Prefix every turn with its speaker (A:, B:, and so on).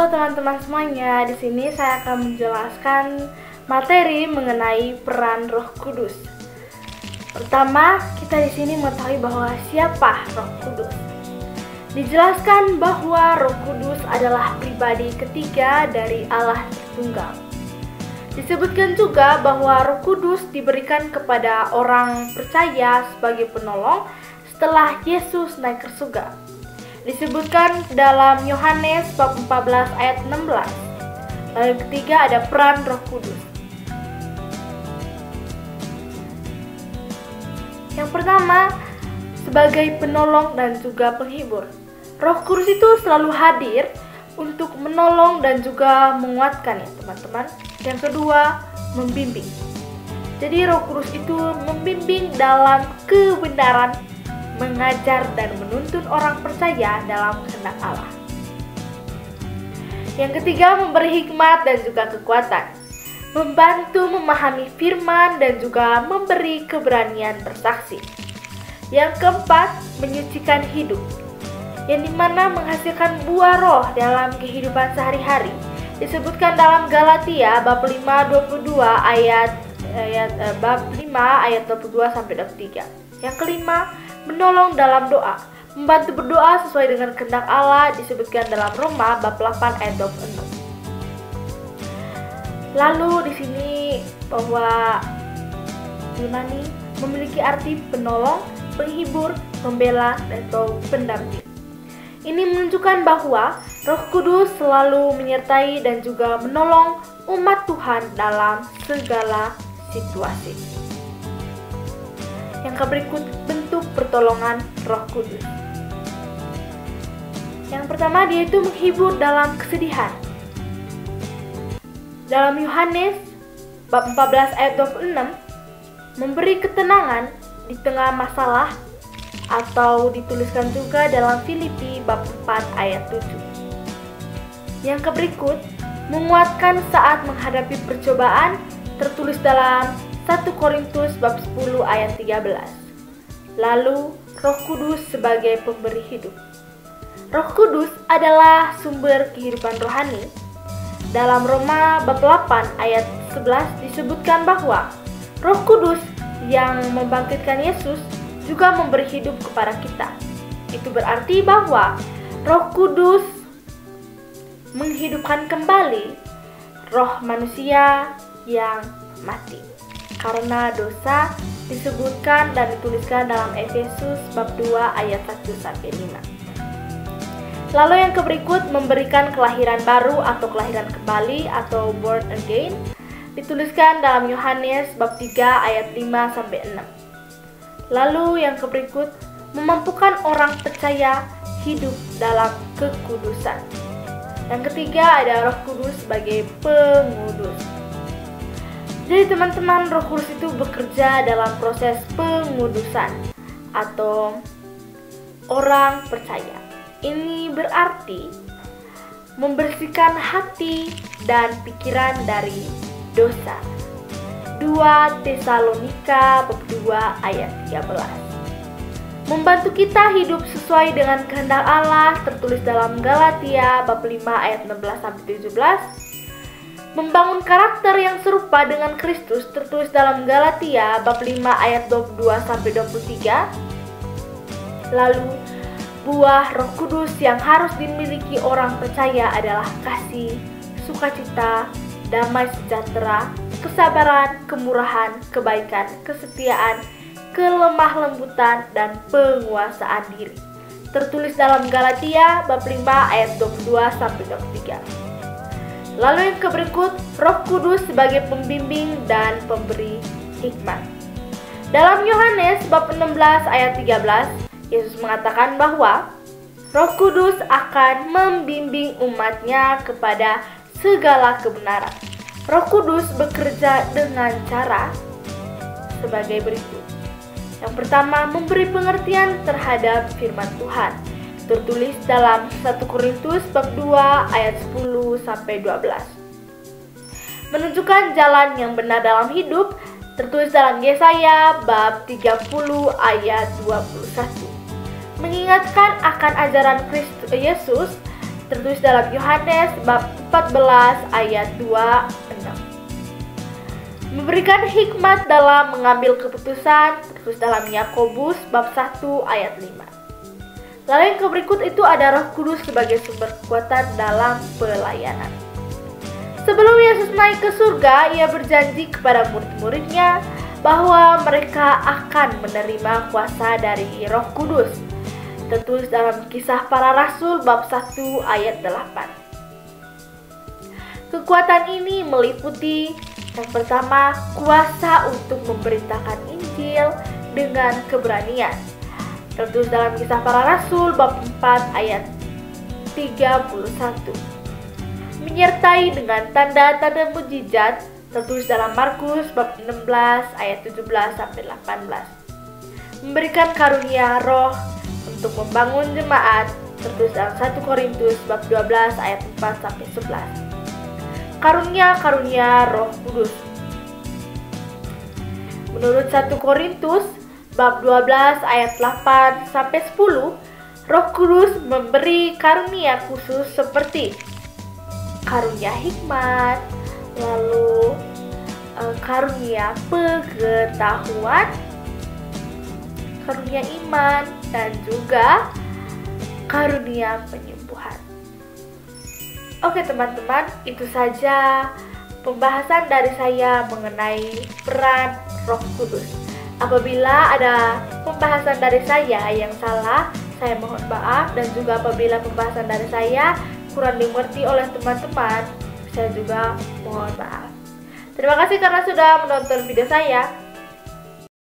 A: Halo teman-teman semuanya, di sini saya akan menjelaskan materi mengenai peran Roh Kudus. Pertama, kita di sini mengetahui bahwa siapa Roh Kudus. Dijelaskan bahwa Roh Kudus adalah pribadi ketiga dari Allah Tritunggal. Disebutkan juga bahwa Roh Kudus diberikan kepada orang percaya sebagai penolong setelah Yesus naik ke surga. Disebutkan dalam Yohanes bab 14 ayat 16. Lalu yang ketiga ada peran Roh Kudus. Yang pertama, sebagai penolong dan juga penghibur. Roh Kudus itu selalu hadir untuk menolong dan juga menguatkan ya teman-teman. Yang kedua, membimbing. Jadi Roh Kudus itu membimbing dalam kebenaran, mengajar dan menuntun orang percaya dalam kehendak Allah. Yang ketiga, memberi hikmat dan juga kekuatan, membantu memahami firman dan juga memberi keberanian bersaksi. Yang keempat, menyucikan hidup, yang dimana menghasilkan buah roh dalam kehidupan sehari-hari. Disebutkan dalam Galatia bab 5:22 bab 5 ayat 22 sampai 23. Yang kelima, menolong dalam doa, membantu berdoa sesuai dengan kehendak Allah. Disebutkan dalam Roma bab 8 ayat 26. Lalu di sini bahwa Yunani memiliki arti penolong, penghibur, pembela, atau pendamping. Ini menunjukkan bahwa Roh Kudus selalu menyertai dan juga menolong umat Tuhan dalam segala situasi. Yang berikut bentuk pertolongan Roh Kudus. Yang pertama, dia itu menghibur dalam kesedihan. Dalam Yohanes bab 14 ayat 26, memberi ketenangan di tengah masalah, atau dituliskan juga dalam Filipi bab 4 ayat 7. Yang berikut, menguatkan saat menghadapi percobaan, tertulis dalam 1 Korintus bab 10 ayat 13. Lalu, Roh Kudus sebagai pemberi hidup. Roh Kudus adalah sumber kehidupan rohani. Dalam Roma bab 8 ayat 11 disebutkan bahwa Roh Kudus yang membangkitkan Yesus juga memberi hidup kepada kita. Itu berarti bahwa Roh Kudus menghidupkan kembali roh manusia yang mati karena dosa, disebutkan dan dituliskan dalam Efesus bab 2 ayat 1 sampai 5. Lalu yang berikut, memberikan kelahiran baru atau kelahiran kembali atau born again, dituliskan dalam Yohanes bab 3 ayat 5 sampai 6. Lalu yang berikut, memampukan orang percaya hidup dalam kekudusan. Yang ketiga ada Roh Kudus sebagai pengudus. Jadi teman-teman, Roh Kudus itu bekerja dalam proses pengudusan atau orang percaya. Ini berarti membersihkan hati dan pikiran dari dosa. 2 Tesalonika bab 2 ayat 13. Membantu kita hidup sesuai dengan kehendak Allah, tertulis dalam Galatia bab 5 ayat 16 sampai 17. Membangun karakter yang serupa dengan Kristus, tertulis dalam Galatia bab 5 ayat 22 sampai 23. Lalu, buah Roh Kudus yang harus dimiliki orang percaya adalah kasih, sukacita, damai sejahtera, kesabaran, kemurahan, kebaikan, kesetiaan, kelemah lembutan, dan penguasaan diri. Tertulis dalam Galatia bab 5 ayat 22 sampai 23. Lalu yang berikut, Roh Kudus sebagai pembimbing dan pemberi hikmat. Dalam Yohanes bab 16 ayat 13, Yesus mengatakan bahwa Roh Kudus akan membimbing umatnya kepada segala kebenaran. Roh Kudus bekerja dengan cara sebagai berikut. Yang pertama, memberi pengertian terhadap firman Tuhan. Tertulis dalam 1 Korintus bab 2 ayat 10 sampai 12. Menunjukkan jalan yang benar dalam hidup, tertulis dalam Yesaya bab 30 ayat 21. Mengingatkan akan ajaran Kristus Yesus tertulis dalam Yohanes bab 14 ayat 26. Memberikan hikmat dalam mengambil keputusan, tertulis dalam Yakobus bab 1 ayat 5. Lalu yang berikut itu ada Roh Kudus sebagai sumber kekuatan dalam pelayanan. Sebelum Yesus naik ke surga, ia berjanji kepada murid-muridnya bahwa mereka akan menerima kuasa dari Roh Kudus. Tertulis dalam Kisah Para Rasul bab 1 ayat 8. Kekuatan ini meliputi yang pertama, kuasa untuk memberitakan Injil dengan keberanian. Tertulis dalam Kisah Para Rasul bab 4 ayat 31. Menyertai dengan tanda-tanda mujizat, tertulis dalam Markus bab 16 ayat 17 sampai 18. Memberikan karunia roh untuk membangun jemaat, tertulis dalam 1 Korintus bab 12 ayat 4 sampai 11. Karunia-karunia Roh Kudus. Menurut 1 Korintus bab 12 ayat 8 sampai 10, Roh Kudus memberi karunia khusus seperti karunia hikmat, lalu karunia pengetahuan, karunia iman, dan juga karunia penyembuhan. Oke teman-teman, itu saja pembahasan dari saya mengenai peran Roh Kudus. Apabila ada pembahasan dari saya yang salah, saya mohon maaf, dan juga apabila pembahasan dari saya kurang dimengerti oleh teman-teman, saya juga mohon maaf. Terima kasih karena sudah menonton video saya.